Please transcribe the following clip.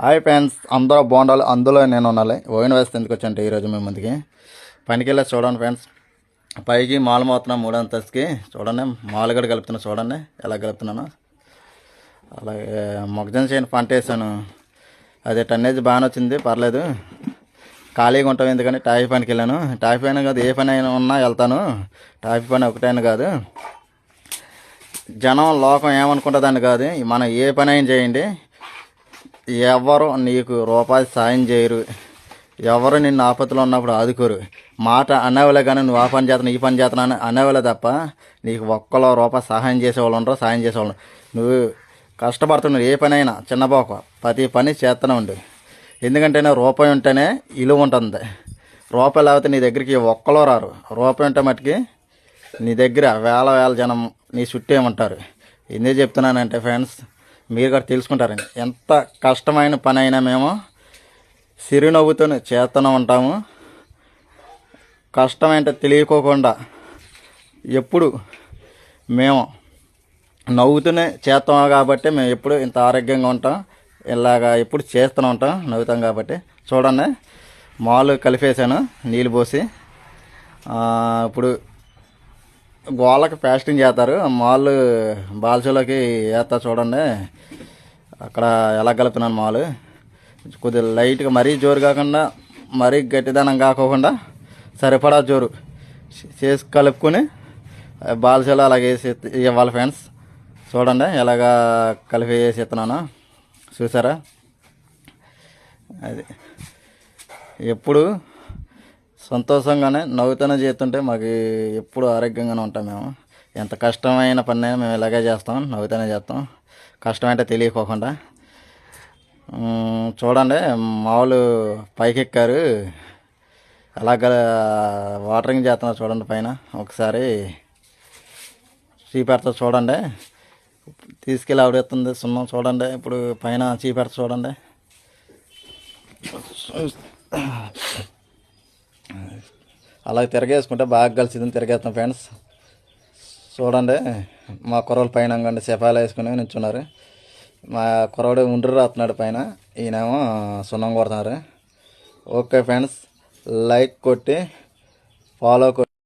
Hi friends, అందరూ బాగుండాలి, అందులో నేను ఉండాలి. ఓయిన వేస్తే ఎందుకు వచ్చంటే ఈరోజు మేము ముందుకి పనికి వెళ్ళి చూడండి ఫ్రెండ్స్. పైకి మాలు మోతున్నాం 3వ అంతస్తుకి. చూడండి మాలు కూడా కలుపుతున్నా, చూడండి ఎలా కలుపుతున్నాను. అలాగే మొక్కజొన్న చేయని పంట వేసాను, అదే టన్నేజ్ బాగానే వచ్చింది, పర్లేదు. ఖాళీగా ఉంటాం ఎందుకని టాపీ పనికి వెళ్ళాను. టాపీ పైన కాదు, ఏ పని అయినా ఉన్నా వెళ్తాను. టాపీ పని ఒకటైనా కాదు, జనం లోకం ఏమనుకుంటుందని కాదు, మనం ఏ పని అయినా చేయండి, ఎవరు నీకు రూపాయి సాయం చేయరు, ఎవరు నిన్ను ఆపత్తులో ఉన్నప్పుడు ఆదుకోరు. మాట అనేవాళ్ళే కానీ నువ్వు ఆ పని చేస్తున్నావు ఈ పని చేస్తున్నాను అనేవాళ్ళే తప్ప నీకు ఒక్కలో రూపాయి సహాయం చేసేవాళ్ళు ఉండరు, సాయం చేసేవాళ్ళు. నువ్వు కష్టపడుతున్నావు, ఏ పని అయినా చిన్నపోక ప్రతి పని చేస్తూనే ఉండు. ఎందుకంటే రూపాయి ఉంటేనే విలువ ఉంటుంది. రూపాయి లేకపోతే నీ దగ్గరికి ఒక్కలో రారు. రూపాయి ఉంటే మట్టుకి నీ దగ్గర వేల వేల జనం నీ చుట్టే ఉంటారు. ఎందుకు చెప్తున్నానంటే ఫ్రెండ్స్, మీరు కూడా తెలుసుకుంటారండి. ఎంత కష్టమైన పని అయినా మేము సిరినవ్వుతో చేస్తూనే ఉంటాము. కష్టమంటే తెలియకోకుండా ఎప్పుడు మేము నవ్వుతూనే చేస్తాము కాబట్టి మేము ఎప్పుడు ఇంత ఆరోగ్యంగా ఉంటాం. ఇలాగా ఎప్పుడు చేస్తూనే ఉంటాం, నవ్వుతాం కాబట్టి. చూడండి మాలు కలిపేసాను నీళ్ళు పోసి. ఇప్పుడు గోళ్ళకి పేస్టింగ్ చేస్తారు, మాలు బాల్చోలోకి వేస్తారు. చూడండి అక్కడ ఎలా కలుపుతున్నాను మాలు. కొద్దిగా లైట్గా మరీ జోరు కాకుండా మరీ గట్టిదనం కాకోకుండా సరిపడా జోరు చేసి కలుపుకొని బాల్చోలో అలాగే వేసి ఇవ్వాలి ఫ్రెండ్స్. చూడండి ఎలాగా కలిపి వేసి ఇస్తున్నాను, చూసారా. అది ఎప్పుడు సంతోషంగానే నవ్వుతూనే చేస్తుంటే మాకు ఎప్పుడు ఆరోగ్యంగానే ఉంటాం. మేము ఎంత కష్టమైన పని అయినా మేము ఇలాగే చేస్తాం, నవ్వుతూనే చేస్తాం, కష్టమంటే తెలియకోకుండా. చూడండి మామూలు పైకి ఎక్కారు, అలాగ వాటరింగ్ చేస్తున్నారు. చూడండి పైన ఒకసారి చీపెడతా, చూడండి తీసుకెళ్ళి ఆవిడెత్తుంది సున్నం. చూడండి ఇప్పుడు పైన చీపెడతా, చూడండి అలాగే తిరగేసుకుంటే బాగా కలిసిదని తిరగేస్తాం ఫ్రెండ్స్. చూడండి మా కుర్రోళ్ళు పైన కండి సెపాలు వేసుకుని నిల్చున్నారు. మా కుర్రోడు ఉండ్రు రాస్తున్నాడు పైన, ఈయనేమో సున్నం కొడుతున్నారు. ఓకే ఫ్రెండ్స్, లైక్ కొట్టి ఫాలో